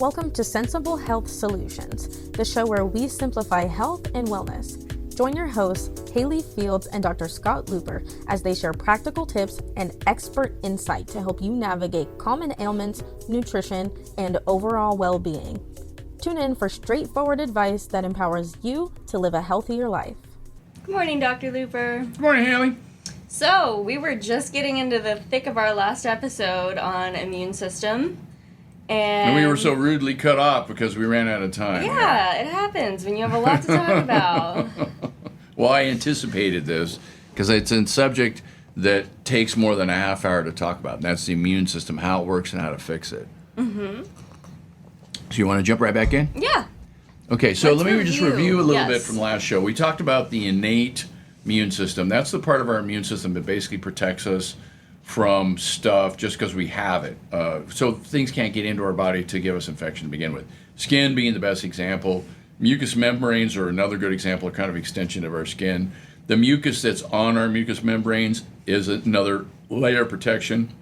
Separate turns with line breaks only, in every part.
Welcome to Sensible Health Solutions, the show where we simplify health and wellness. Join your hosts, Hallie Fields and Dr. Scott Luper, as they share practical tips and expert insight to help you navigate common ailments, nutrition, and overall well-being. Tune in for straightforward advice that empowers you to live a healthier life.
Good morning, Dr. Luper.
Good morning, Hallie.
So, we were just getting into the thick of our last episode on immune system. And
we were so rudely cut off because we ran out of time.
Yeah, it happens when you have a lot to talk about.
Well, I anticipated this because it's a subject that takes more than a half hour to talk about, and that's the immune system, how it works and how to fix it. Mm-hmm. So you want to jump right back in?
Yeah.
Okay, so
Let's
let me just review a little bit
Yes.
from last show. We talked about the innate immune system. That's the part of our immune system that basically protects us from stuff just because we have it. So things can't get into our body to give us infection to begin with. Skin being the best example. Mucous membranes are another good example, a kind of extension of our skin. The mucus that's on our mucous membranes is another layer of protection.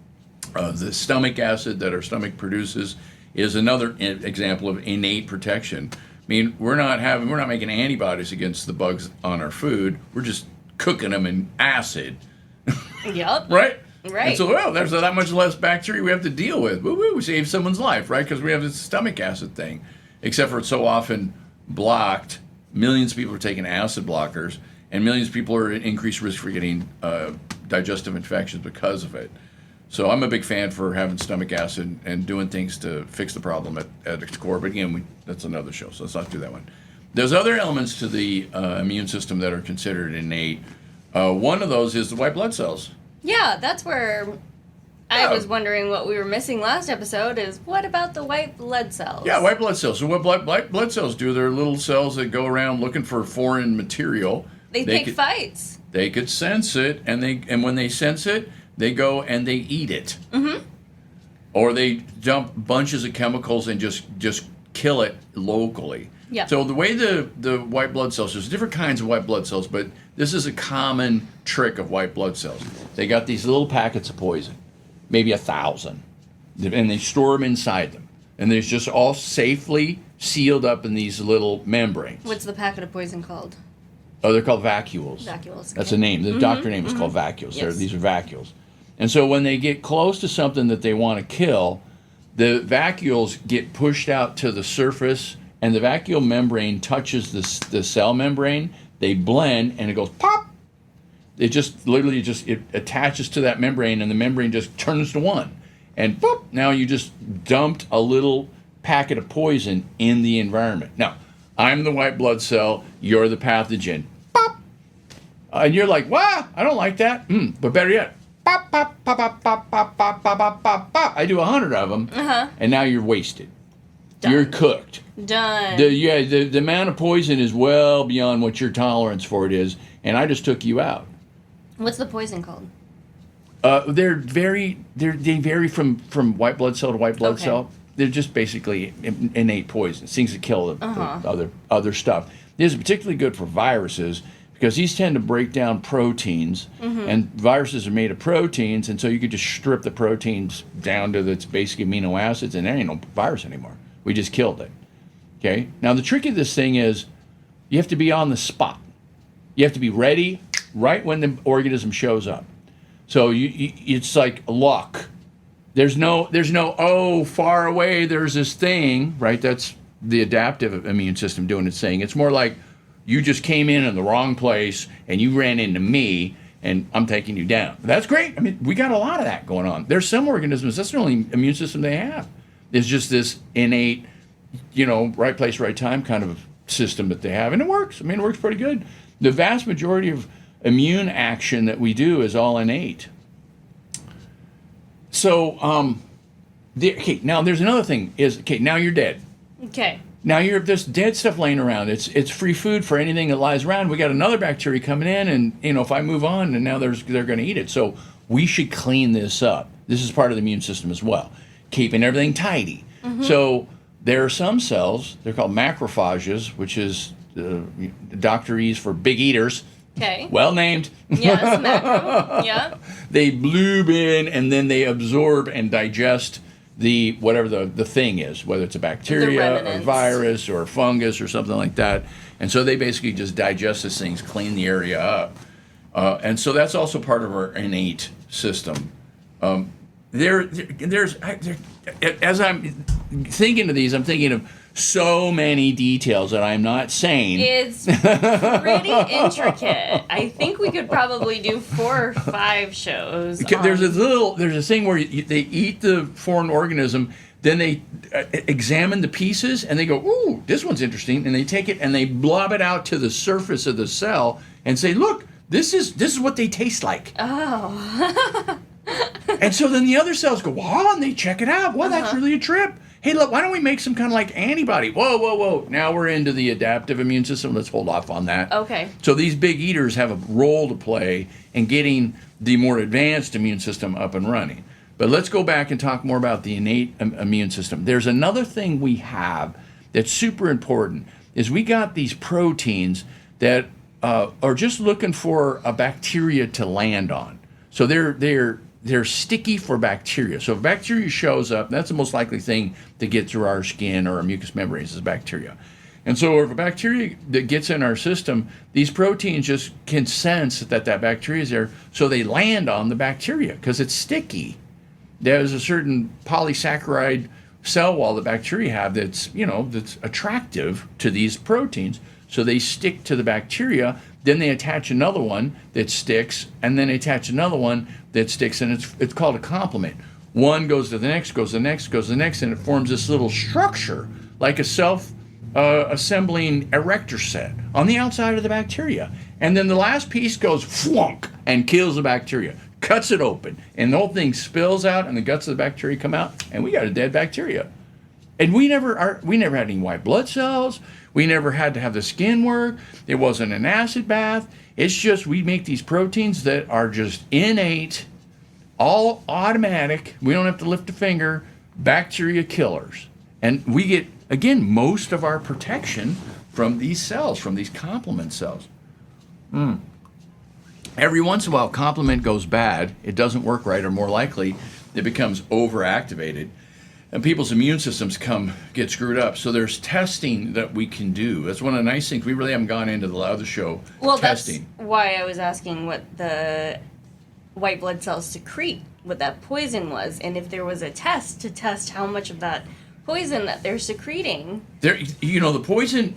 The stomach acid that our stomach produces is another example of innate protection. I mean, we're not making antibodies against the bugs on our food. We're just cooking them in acid.
Yep.
Right?
Right.
And so, well, there's that much less bacteria we have to deal with. Woo-woo, we save someone's life, right? Because we have this stomach acid thing. Except for it's so often blocked. Millions of people are taking acid blockers, and millions of people are at increased risk for getting digestive infections because of it. So I'm a big fan for having stomach acid and doing things to fix the problem at its core. But again, that's another show, so let's not do that one. There's other elements to the immune system that are considered innate. One of those is the white blood cells.
Yeah, that's where I was wondering what we were missing last episode is what about the white blood cells?
Yeah, white blood cells. So what white blood cells do, they're little cells that go around looking for foreign material.
They pick fights.
They could sense it, and when they sense it, they go and they eat it. Mm-hmm. Or they dump bunches of chemicals and just kill it locally.
Yeah.
So the way the white blood cells, there's different kinds of white blood cells, but this is a common trick of white blood cells. They got these little packets of poison, maybe 1,000, and they store them inside them. And they're just all safely sealed up in these little membranes.
What's the packet of poison called?
Oh, they're called vacuoles.
Vacuoles.
That's the name. The doctor name is called vacuoles.
Yes.
These are vacuoles. And so when they get close to something that they want to kill, the vacuoles get pushed out to the surface, and the vacuole membrane touches the cell membrane. They blend, and it goes pop. It just literally it attaches to that membrane, and the membrane just turns to one. And boop, now you just dumped a little packet of poison in the environment. Now, I'm the white blood cell, you're the pathogen. Pop! And you're like, wow, I don't like that. But better yet, pop, pop, pop, pop, pop, pop, pop, pop, pop, pop, pop. I do 100 of them, and now you're wasted.
Done.
You're cooked.
Done.
The amount of poison is well beyond what your tolerance for it is, and I just took you out.
What's the poison called?
They vary from white blood cell to white blood cell. They're just basically innate poisons, things that kill the other stuff. This is particularly good for viruses because these tend to break down proteins, and viruses are made of proteins, and so you could just strip the proteins down to its basic amino acids, and there ain't no virus anymore. We just killed it. Okay? Now, the trick of this thing is you have to be on the spot. You have to be ready right when the organism shows up. So it's like luck. There's no, oh, far away, there's this thing, right? That's the adaptive immune system doing its thing. It's more like you just came in the wrong place and you ran into me and I'm taking you down. That's great. I mean, we got a lot of that going on. There's some organisms, that's the only immune system they have. It's just this innate, right place, right time kind of system that they have. And it works. I mean, it works pretty good. The vast majority of immune action that we do is all innate. So, now there's another thing now you're dead.
Okay.
Now you're this dead stuff laying around. It's free food for anything that lies around. We got another bacteria coming in, and if I move on, and now they're going to eat it. So we should clean this up. This is part of the immune system as well, keeping everything tidy. So there are some cells. They're called macrophages, which is doctorese for big eaters.
Okay.
Well named.
Yes, macro. Yeah.
They bloob in, and then they absorb and digest the whatever the thing is, whether it's a bacteria, or virus, or fungus, or something like that. And so they basically just digest these things, clean the area up. And so that's also part of our innate system. As I'm thinking of these, I'm thinking of so many details that I'm not saying.
It's pretty intricate. I think we could probably do 4 or 5 shows.
There's a thing where they eat the foreign organism, then they examine the pieces, and they go, ooh, this one's interesting, and they take it and they blob it out to the surface of the cell and say, look, this is what they taste like.
Oh.
And so then the other cells go, wow, and they check it out. Well, that's really a trip. Hey, look, why don't we make some kind of like antibody? Whoa. Now we're into the adaptive immune system. Let's hold off on that.
Okay.
So these big eaters have a role to play in getting the more advanced immune system up and running. But let's go back and talk more about the innate immune system. There's another thing we have that's super important, is we got these proteins that are just looking for a bacteria to land on. So they're sticky for bacteria. So if bacteria shows up, that's the most likely thing to get through our skin or our mucous membranes is bacteria. And so if a bacteria that gets in our system, these proteins just can sense that bacteria is there, so they land on the bacteria because it's sticky. There's a certain polysaccharide cell wall the bacteria have that's attractive to these proteins. So they stick to the bacteria, then they attach another one that sticks, and then they attach another one that sticks, and it's called a complement. One goes to the next, goes to the next, goes to the next, and it forms this little structure, like a self-assembling erector set on the outside of the bacteria. And then the last piece goes flunk and kills the bacteria, cuts it open, and the whole thing spills out, and the guts of the bacteria come out, and we got a dead bacteria. And we never had any white blood cells. We never had to have the skin work. It wasn't an acid bath. It's just we make these proteins that are just innate, all automatic. We don't have to lift a finger. Bacteria killers. And we get, again, most of our protection from these cells, from these complement cells. Every once in a while, complement goes bad. It doesn't work right, or more likely, it becomes overactivated. And people's immune systems get screwed up. So there's testing that we can do. That's one of the nice things. We really haven't gone into the other show.
Well,
testing.
That's why I was asking what the white blood cells secrete, what that poison was, and if there was a test to test how much of that poison that they're secreting.
The poison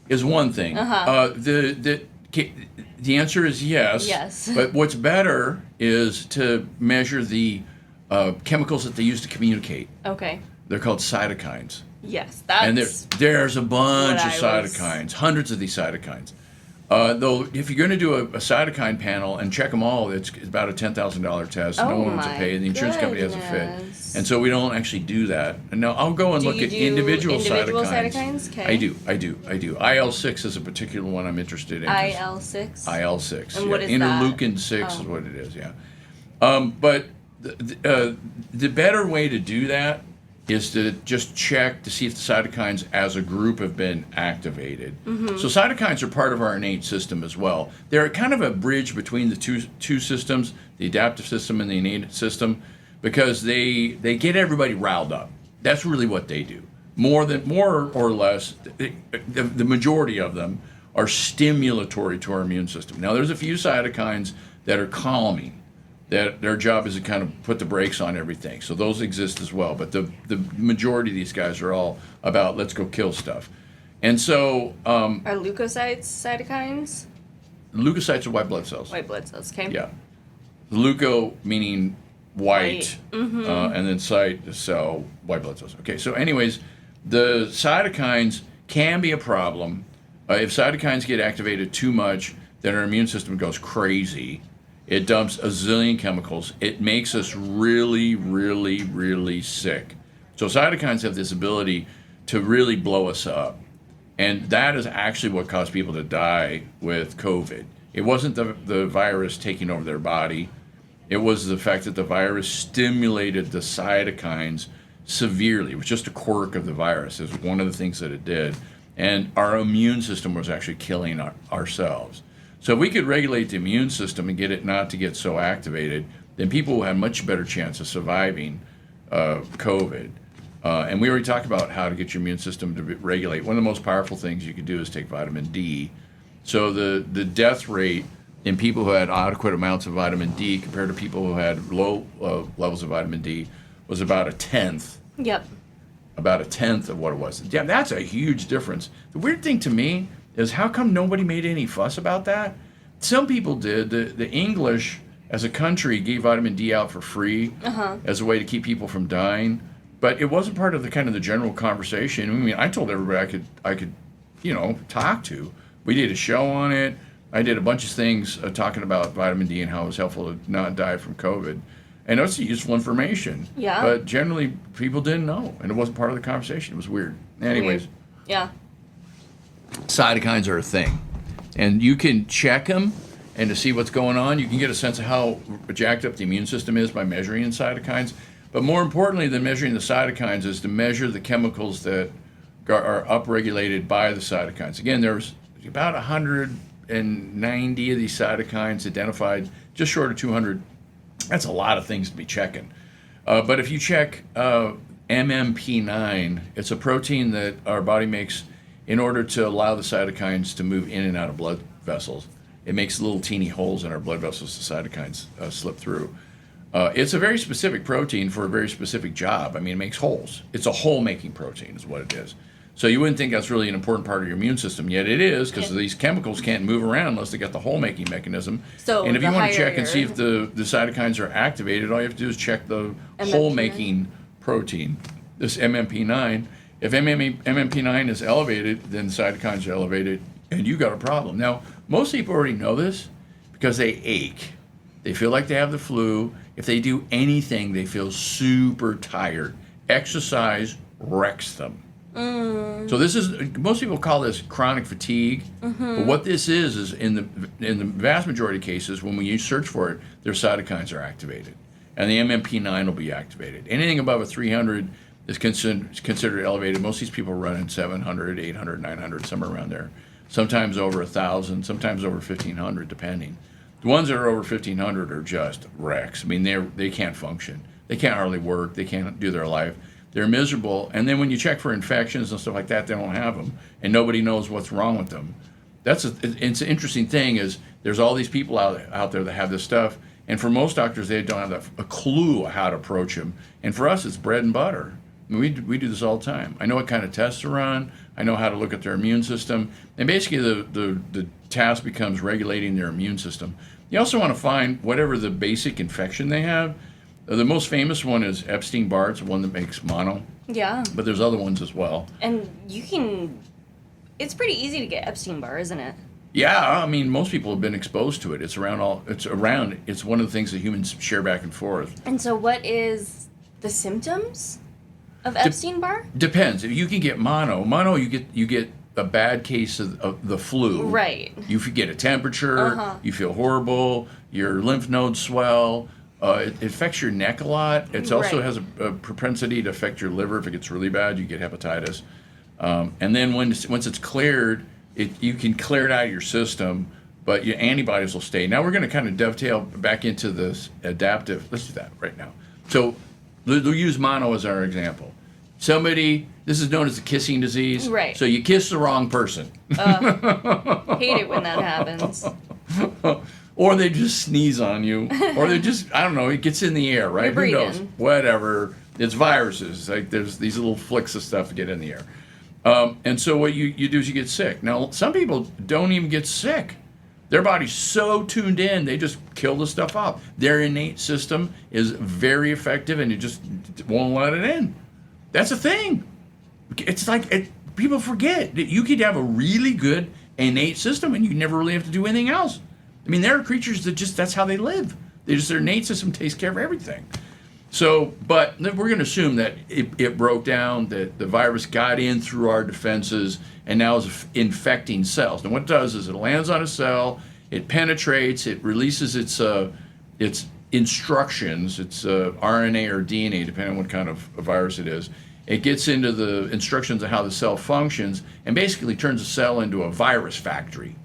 is one thing. The answer is yes.
Yes.
But what's better is to measure the chemicals that they use to communicate.
Okay.
They're called cytokines.
Yes, that's.
And there's a bunch of cytokines, hundreds of these cytokines. Though, if you're going to do a cytokine panel and check them all, it's about a $10,000 test. No one wants to pay. The insurance company doesn't fit. And so we don't actually do that. And now I'll go and look at individual cytokines.
Okay.
I do. IL-6 is a particular one I'm interested in.
IL-6?
IL-6.
And what is
Interleukin 6 is what it is, yeah. But the better way to do that is to just check to see if the cytokines as a group have been activated. So cytokines are part of our innate system as well. They're kind of a bridge between the two systems, the adaptive system and the innate system, because they get everybody riled up. That's really what they do. More or less, the majority of them are stimulatory to our immune system. Now, there's a few cytokines that are calming, that their job is to kind of put the brakes on everything. So those exist as well. But the majority of these guys are all about let's go kill stuff. And so...
are leukocytes cytokines?
Leukocytes are white blood cells.
White blood cells, okay.
Yeah. Leuko meaning white, and then cyte, cell, white blood cells. Okay, so anyways, the cytokines can be a problem. If cytokines get activated too much, then our immune system goes crazy. It dumps a zillion chemicals. It makes us really, really, really sick. So cytokines have this ability to really blow us up. And that is actually what caused people to die with COVID. It wasn't the virus taking over their body. It was the fact that the virus stimulated the cytokines severely. It was just a quirk of the virus. It was one of the things that it did. And our immune system was actually killing ourselves. So if we could regulate the immune system and get it not to get so activated, then people will have much better chance of surviving COVID. And we already talked about how to get your immune system to regulate. One of the most powerful things you could do is take vitamin D. So the death rate in people who had adequate amounts of vitamin D compared to people who had low levels of vitamin D was about a tenth.
Yep.
About a tenth of what it was. Yeah, that's a huge difference. The weird thing to me is how come nobody made any fuss about that? Some people did. The English, as a country, gave vitamin D out for free as a way to keep people from dying. But it wasn't part of the kind of the general conversation. I mean, I told everybody I could, talk to. We did a show on it. I did a bunch of things talking about vitamin D and how it was helpful to not die from COVID. And it's useful information.
Yeah.
But generally, people didn't know, and it wasn't part of the conversation. It was weird. Anyways.
Yeah.
Cytokines are a thing. And you can check them, and to see what's going on, you can get a sense of how jacked up the immune system is by measuring cytokines. But more importantly than measuring the cytokines is to measure the chemicals that are upregulated by the cytokines. Again, there's about 190 of these cytokines identified, just short of 200. That's a lot of things to be checking. But if you check MMP9, it's a protein that our body makes in order to allow the cytokines to move in and out of blood vessels. It makes little teeny holes in our blood vessels the cytokines slip through. It's a very specific protein for a very specific job. I mean, it makes holes. It's a hole-making protein is what it is. So you wouldn't think that's really an important part of your immune system, yet it is, because these chemicals can't move around unless they got the hole-making mechanism.
So
and if you want to check and see if the cytokines are activated, all you have to do is check the hole-making protein, this MMP9. If MMP9 is elevated, then cytokines are elevated, and you got a problem. Now, most people already know this because they ache. They feel like they have the flu. If they do anything, they feel super tired. Exercise wrecks them. So this is, most people call this chronic fatigue, but what this is in the vast majority of cases, when you search for it, their cytokines are activated, and the MMP9 will be activated. Anything above a 300 is considered elevated. Most of these people run in 700, 800, 900, somewhere around there. Sometimes over 1,000, sometimes over 1,500, depending. The ones that are over 1,500 are just wrecks. I mean, they can't function. They can't hardly work. They can't do their life. They're miserable. And then when you check for infections and stuff like that, they don't have them, and nobody knows what's wrong with them. It's an interesting thing is there's all these people out there that have this stuff, and for most doctors, they don't have a clue how to approach them. And for us, it's bread and butter. I mean, we do this all the time. I know what kind of tests to run. I know how to look at their immune system. And basically, the task becomes regulating their immune system. You also want to find whatever the basic infection they have. The most famous one is Epstein-Barr. It's the one that makes mono.
Yeah.
But there's other ones as well.
And it's pretty easy to get Epstein-Barr, isn't it?
Yeah, I mean, most people have been exposed to it. It's one of the things that humans share back and forth.
And so what is the symptoms of Epstein-Barr?
Depends. If you can get mono, you get a bad case of the flu.
Right.
You get a temperature, you feel horrible, your lymph nodes swell. It affects your neck a lot. It also has a propensity to affect your liver. If it gets really bad, you get hepatitis. And then once it's cleared, you can clear it out of your system, but your antibodies will stay. Now we're going to kind of dovetail back into this adaptive. Let's do that right now. So we'll use mono as our example. This is known as the kissing disease.
Right.
So you kiss the wrong person.
Hate it when that happens.
Or they just sneeze on you, or they just, I don't know, it gets in the air, right?
You're breathing.
Who knows? Whatever. It's viruses. Like there's these little flicks of stuff that get in the air. And so what you do is you get sick. Now, some people don't even get sick. Their body's so tuned in, they just kill the stuff off. Their innate system is very effective, and it just won't let it in. That's a thing. It's like, people forget that you could have a really good innate system, and you never really have to do anything else. I mean, there are creatures that that's how they live. Their innate system takes care of everything. So, but we're going to assume that it broke down, that the virus got in through our defenses, and now is infecting cells. And what it does is it lands on a cell, it penetrates, it releases its instructions, its RNA or DNA, depending on what kind of a virus it is. It gets into the instructions of how the cell functions, and basically turns the cell into a virus factory.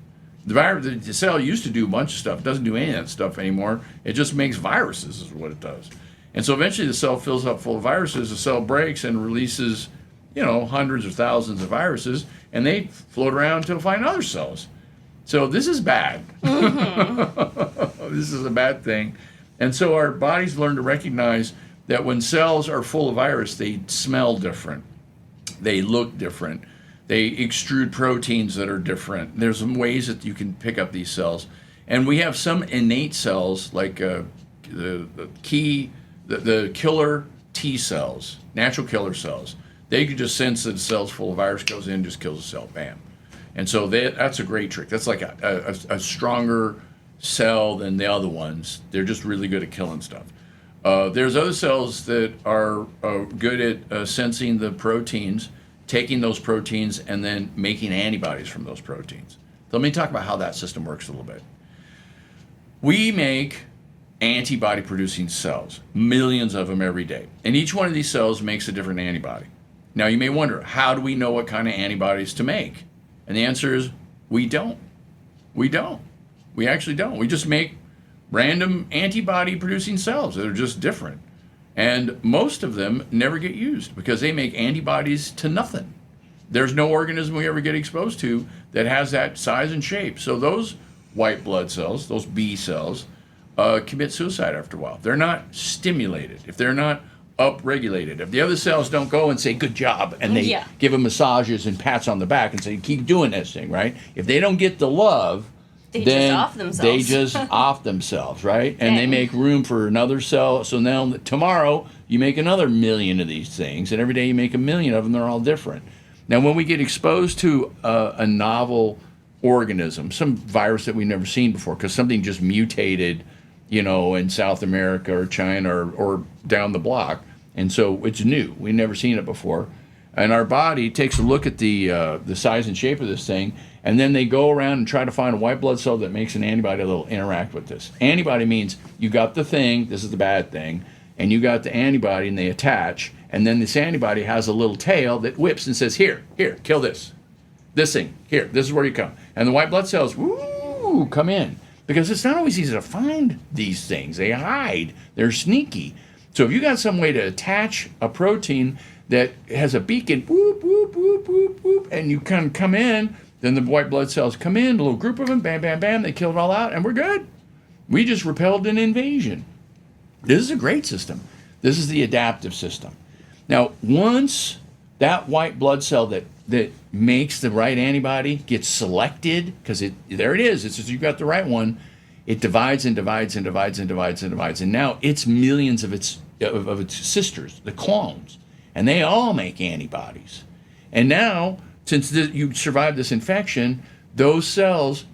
The cell used to do a bunch of stuff. It doesn't do any of that stuff anymore. It just makes viruses is what it does. And so eventually the cell fills up full of viruses, the cell breaks and releases, hundreds or thousands of viruses, and they float around to find other cells. So this is bad. Mm-hmm. This is a bad thing. And so our bodies learn to recognize that when cells are full of virus, they smell different. They look different. They extrude proteins that are different. There's some ways that you can pick up these cells. And we have some innate cells, like the killer T cells, natural killer cells. They can just sense that the cell's full of virus, goes in, just kills the cell, bam. And so that's a great trick. That's like a stronger cell than the other ones. They're just really good at killing stuff. There's other cells that are good at sensing the proteins, taking those proteins, and then making antibodies from those proteins. So let me talk about how that system works a little bit. We make antibody-producing cells, millions of them every day. And each one of these cells makes a different antibody. Now, you may wonder, how do we know what kind of antibodies to make? And the answer is, we don't. We don't. We actually don't. We just make random antibody-producing cells that are just different. And most of them never get used because they make antibodies to nothing. There's no organism we ever get exposed to that has that size and shape. So those white blood cells, those B cells, commit suicide after a while. They're not stimulated. If they're not upregulated, if the other cells don't go and say, good job, and they give them massages and pats on the back and say, keep doing this thing, right? If they don't get the love,
They just
off themselves, right? And they make room for another cell. So now tomorrow you make another million of these things, and every day you make a million of them. They're all different. Now, when we get exposed to a novel organism, some virus that we've never seen before, because something just mutated, in South America or China or down the block, and so it's new. We've never seen it before. And our body takes a look at the size and shape of this thing, and then they go around and try to find a white blood cell that makes an antibody that will interact with this. Antibody means you got the thing, this is the bad thing, and you got the antibody, and they attach, and then this antibody has a little tail that whips and says, here, kill this thing, here, this is where you come. And the white blood cells, woo, come in. Because it's not always easy to find these things. They hide. They're sneaky. So if you got some way to attach a protein that has a beacon, whoop, whoop, whoop, whoop, whoop, and you kind of come in, then the white blood cells come in, a little group of them, bam, bam, bam, they kill it all out, and we're good. We just repelled an invasion. This is a great system. This is the adaptive system. Now, once that white blood cell that makes the right antibody gets selected, because there it is, it's you got the right one, it divides and divides and divides and divides and divides, and now it's millions of its sisters, the clones, and they all make antibodies. And now, since you survived this infection, those cells,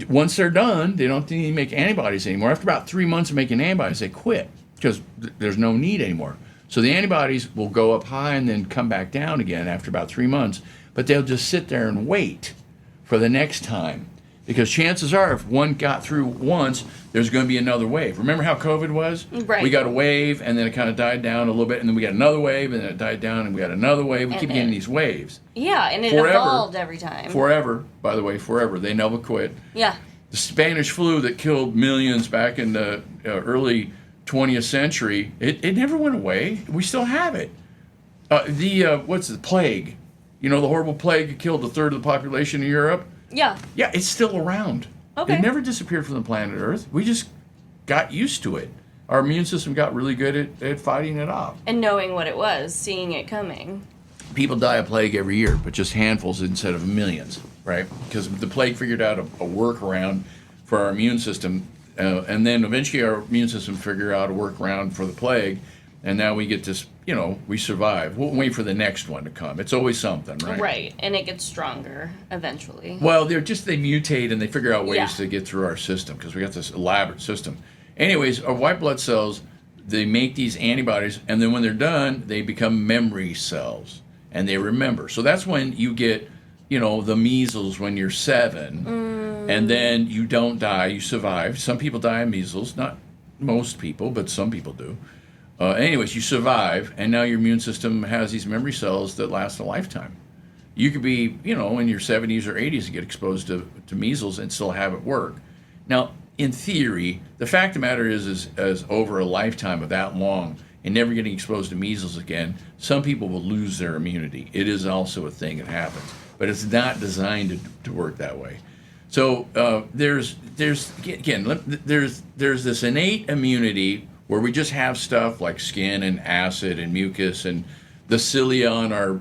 once they're done, they don't need to make antibodies anymore. After about 3 months of making antibodies, they quit because there's no need anymore. So the antibodies will go up high and then come back down again after about 3 months, but they'll just sit there and wait for the next time. Because chances are, if one got through once, there's going to be another wave. Remember how COVID was?
Right.
We got a wave, and then it kind of died down a little bit, and then we got another wave, and then it died down, and we got another wave. We keep getting these waves.
Yeah, and it evolved every time.
Forever, by the way, forever. They never quit.
Yeah.
The Spanish flu that killed millions back in the early 20th century, it never went away. We still have it. What's the plague? The horrible plague that killed a third of the population in Europe?
Yeah.
Yeah, it's still around.
Okay.
It never disappeared from the planet Earth. We just got used to it. Our immune system got really good at fighting it off.
And knowing what it was, seeing it coming.
People die of plague every year, but just handfuls instead of millions, right? Because the plague figured out a workaround for our immune system, and then eventually our immune system figured out a workaround for the plague, and now we get this, we survive. We'll wait for the next one to come. It's always something, right?
Right, and it gets stronger eventually.
Well, they mutate and they figure out ways to get through our system because we got this elaborate system. Anyways, our white blood cells, they make these antibodies, and then when they're done, they become memory cells, and they remember. So that's when you get, the measles when you're 7, and then you don't die, you survive. Some people die of measles, not most people, but some people do. Anyways, you survive, and now your immune system has these memory cells that last a lifetime. You could be, in your 70s or 80s and get exposed to measles and still have it work. Now, in theory, the fact of the matter is over a lifetime of that long and never getting exposed to measles again, some people will lose their immunity. It is also a thing that happens, but it's not designed to work that way. So there's this innate immunity where we just have stuff like skin and acid and mucus and the cilia on our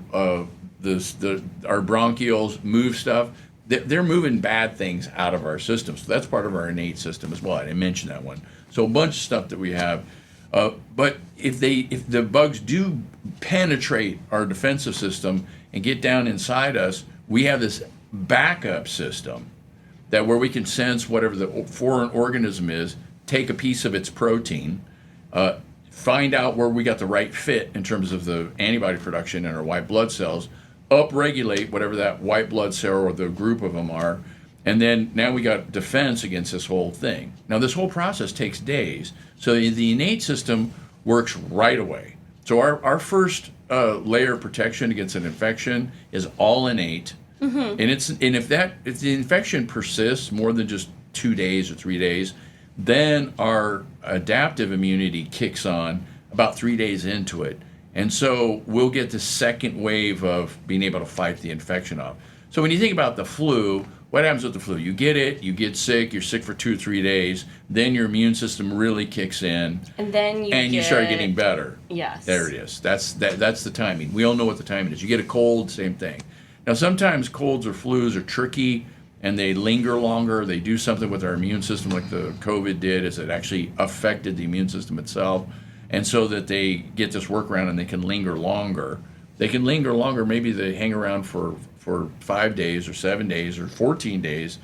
bronchioles move stuff. They're moving bad things out of our system. So that's part of our innate system as well. I didn't mention that one. So a bunch of stuff that we have. But if the bugs do penetrate our defensive system and get down inside us, we have this backup system that where we can sense whatever the foreign organism is, take a piece of its protein, find out where we got the right fit in terms of the antibody production in our white blood cells, upregulate whatever that white blood cell or the group of them are, and then now we got defense against this whole thing. Now this whole process takes days, so the innate system works right away. So our first layer of protection against an infection is all innate, and if the infection persists more than just 2 days or 3 days, then our adaptive immunity kicks on about 3 days into it. And so we'll get the second wave of being able to fight the infection off. So when you think about the flu, what happens with the flu? You get it, you get sick, you're sick for 2 or 3 days, then your immune system really kicks in.
And then
you start getting better.
Yes.
There it is. That's the timing. We all know what the timing is. You get a cold, same thing. Now sometimes colds or flus are tricky and they linger longer. They do something with our immune system like the COVID did, is it actually affected the immune system itself. And so that they get this workaround and they can linger longer. They can linger longer, maybe they hang around for 5 days or 7 days or 14 days.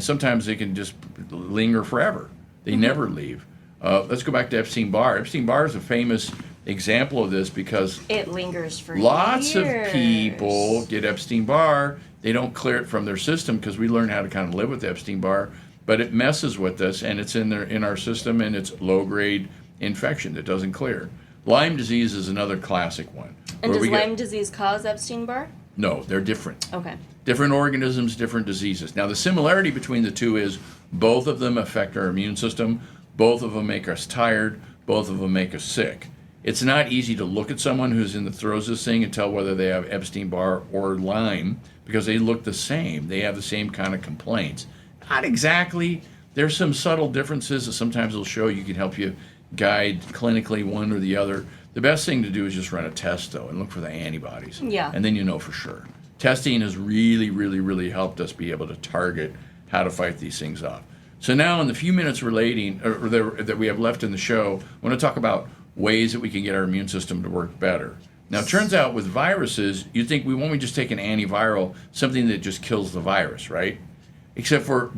Sometimes they can just linger forever. They never leave. Let's go back to Epstein-Barr. Epstein-Barr is a famous example of this because
it lingers for
lots
years.
of people get Epstein-Barr. They don't clear it from their system because we learn how to kind of live with Epstein-Barr, but it messes with us and it's in our system and it's low-grade infection that doesn't clear. Lyme disease is another classic one.
And does Lyme disease cause Epstein-Barr?
No, they're different.
Okay.
Different organisms, different diseases. Now, the similarity between the two is both of them affect our immune system, both of them make us tired, both of them make us sick. It's not easy to look at someone who's in the throes of this thing and tell whether they have Epstein-Barr or Lyme because they look the same. They have the same kind of complaints. Not exactly. There's some subtle differences that sometimes will show you can help you guide clinically one or the other. The best thing to do is just run a test, though, and look for the antibodies.
Yeah.
And then you know for sure. Testing has really, really, really helped us be able to target how to fight these things off. So now in the few minutes that we have left in the show, I want to talk about ways that we can get our immune system to work better. Now, it turns out with viruses, you'd think we won't just take an antiviral, something that just kills the virus, right? Except for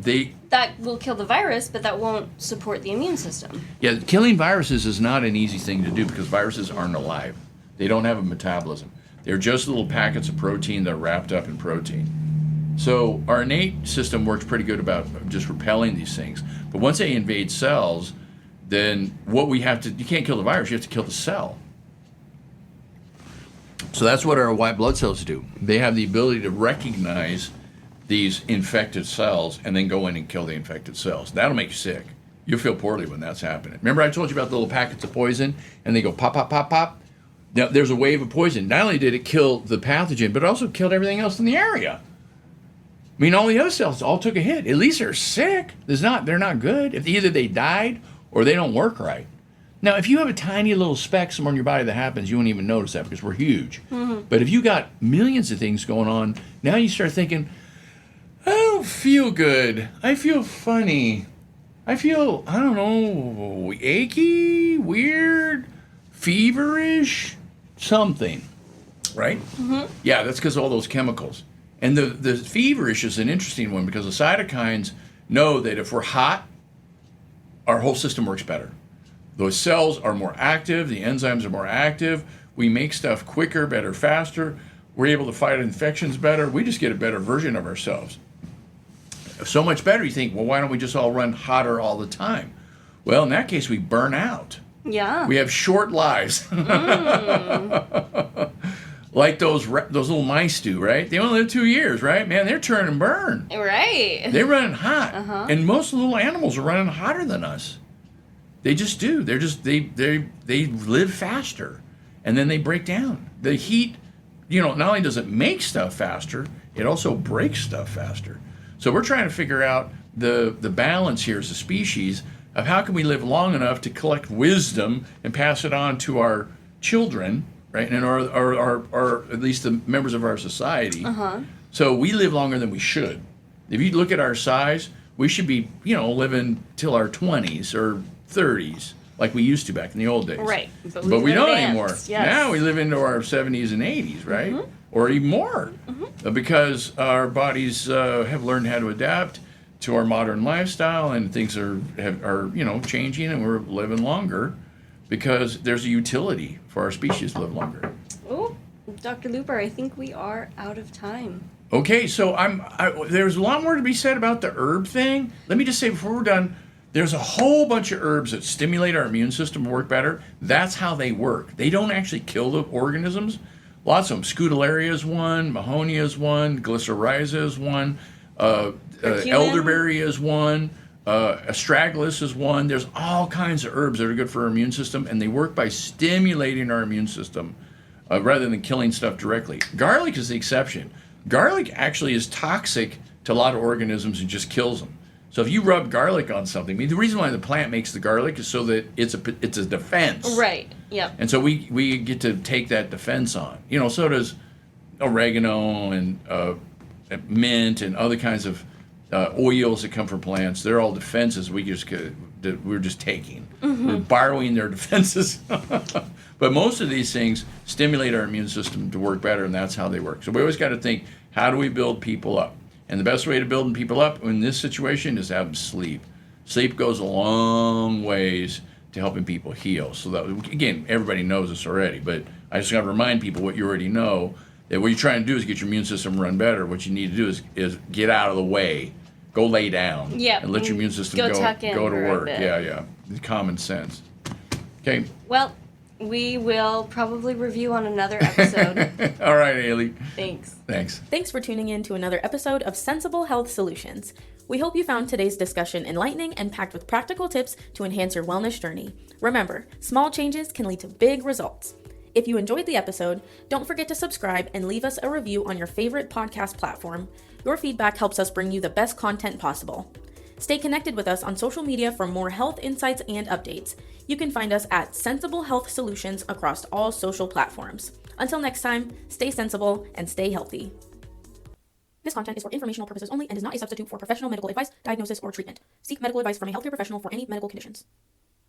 that will kill the virus, but that won't support the immune system.
Yeah, killing viruses is not an easy thing to do because viruses aren't alive. They don't have a metabolism. They're just little packets of protein that are wrapped up in protein. So our innate system works pretty good about just repelling these things. But once they invade cells, then you can't kill the virus, you have to kill the cell. So that's what our white blood cells do. They have the ability to recognize these infected cells and then go in and kill the infected cells. That'll make you sick. You'll feel poorly when that's happening. Remember I told you about the little packets of poison and they go pop, pop, pop, pop? Now, there's a wave of poison. Not only did it kill the pathogen, but it also killed everything else in the area. I mean, all the other cells all took a hit. At least they're sick. They're not good. If either they died or they don't work right. Now, if you have a tiny little speck somewhere in your body that happens, you won't even notice that because we're huge. Mm-hmm. But if you got millions of things going on, now you start thinking, I don't feel good. I feel funny. I feel, I don't know, achy, weird, feverish, something, right? Mm-hmm. Yeah, that's because of all those chemicals. And the feverish is an interesting one because the cytokines know that if we're hot, our whole system works better. Those cells are more active, the enzymes are more active, we make stuff quicker, better, faster, we're able to fight infections better, we just get a better version of ourselves. So much better, you think, well, why don't we just all run hotter all the time? Well, in that case, we burn out.
Yeah.
We have short lives. like those little mice do, right? They only live 2 years, right? Man, they're turn and burn.
Right.
They're running hot, and most of the little animals are running hotter than us. They just do. They live faster, and then they break down. The heat, not only does it make stuff faster, it also breaks stuff faster. So we're trying to figure out the balance here as a species of how can we live long enough to collect wisdom and pass it on to our children, right? And our at least the members of our society. So we live longer than we should. If you look at our size, we should be, living till our 20s or 30s, like we used to back in the old days.
Right.
But we don't anymore.
Yes.
Now we live into our 70s and 80s, right? Or even more. Because our bodies have learned how to adapt to our modern lifestyle, and things are changing, and we're living longer because there's a utility for our species to live longer.
Oh, Dr. Luper, I think we are out of time.
Okay, so there's a lot more to be said about the herb thing. Let me just say before we're done, there's a whole bunch of herbs that stimulate our immune system to work better. That's how they work. They don't actually kill the organisms. Lots of them. Scutellaria is one, Mahonia is one, Glycyrrhiza is one, elderberry is one, astragalus is one. There's all kinds of herbs that are good for our immune system, and they work by stimulating our immune system rather than killing stuff directly. Garlic is the exception. Garlic actually is toxic to a lot of organisms and just kills them. So if you rub garlic on something, the reason why the plant makes the garlic is so that it's a defense.
Right. Yep.
And so we get to take that defense on. So does oregano and mint and other kinds of oils that come from plants. They're all defenses we're just taking. We're borrowing their defenses. But most of these things stimulate our immune system to work better, and that's how they work. So we always got to think, how do we build people up? And the best way to build people up in this situation is to have them sleep. Sleep goes a long ways to helping people heal. So that, again, everybody knows this already, but I just got to remind people what you already know, that what you're trying to do is get your immune system to run better. What you need to do is get out of the way, go lay down, and let your immune system go to work. Yeah. Common sense. Okay.
Well, we will probably review on another episode.
All right, Haley.
Thanks.
Thanks for tuning in to another episode of Sensible Health Solutions. We hope you found today's discussion enlightening and packed with practical tips to enhance your wellness journey. Remember, small changes can lead to big results. If you enjoyed the episode, don't forget to subscribe and leave us a review on your favorite podcast platform. Your feedback helps us bring you the best content possible. Stay connected with us on social media for more health insights and updates. You can find us at Sensible Health Solutions across all social platforms. Until next time, stay sensible and stay healthy. This content is for informational purposes only and is not a substitute for professional medical advice, diagnosis, or treatment. Seek medical advice from a healthcare professional for any medical conditions.